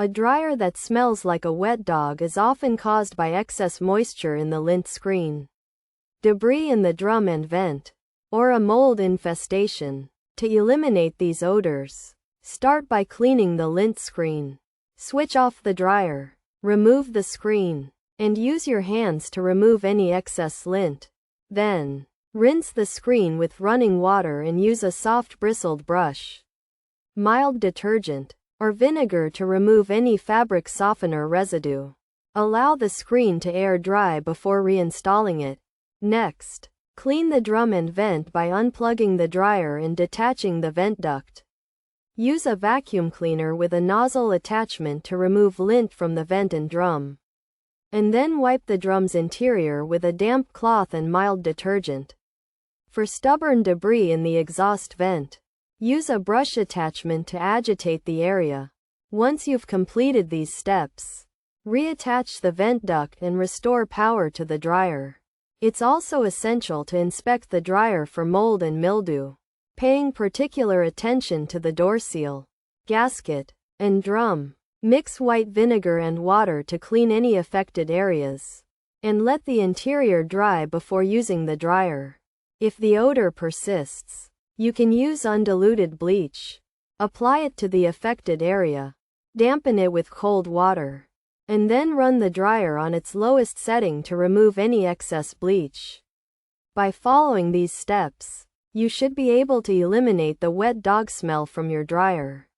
A dryer that smells like a wet dog is often caused by excess moisture in the lint screen, debris in the drum and vent, or a mold infestation. To eliminate these odors, start by cleaning the lint screen. Switch off the dryer, remove the screen, and use your hands to remove any excess lint. Then, rinse the screen with running water and use a soft bristled brush, mild detergent, or vinegar to remove any fabric softener residue. Allow the screen to air dry before reinstalling it. Next, clean the drum and vent by unplugging the dryer and detaching the vent duct. Use a vacuum cleaner with a nozzle attachment to remove lint from the vent and drum. And then wipe the drum's interior with a damp cloth and mild detergent. For stubborn debris in the exhaust vent, use a brush attachment to agitate the area. Once you've completed these steps, reattach the vent duct and restore power to the dryer. It's also essential to inspect the dryer for mold and mildew, paying particular attention to the door seal, gasket, and drum. Mix white vinegar and water to clean any affected areas, and let the interior dry before using the dryer. If the odor persists, you can use undiluted bleach. Apply it to the affected area, dampen it with cold water, and then run the dryer on its lowest setting to remove any excess bleach. By following these steps, you should be able to eliminate the wet dog smell from your dryer.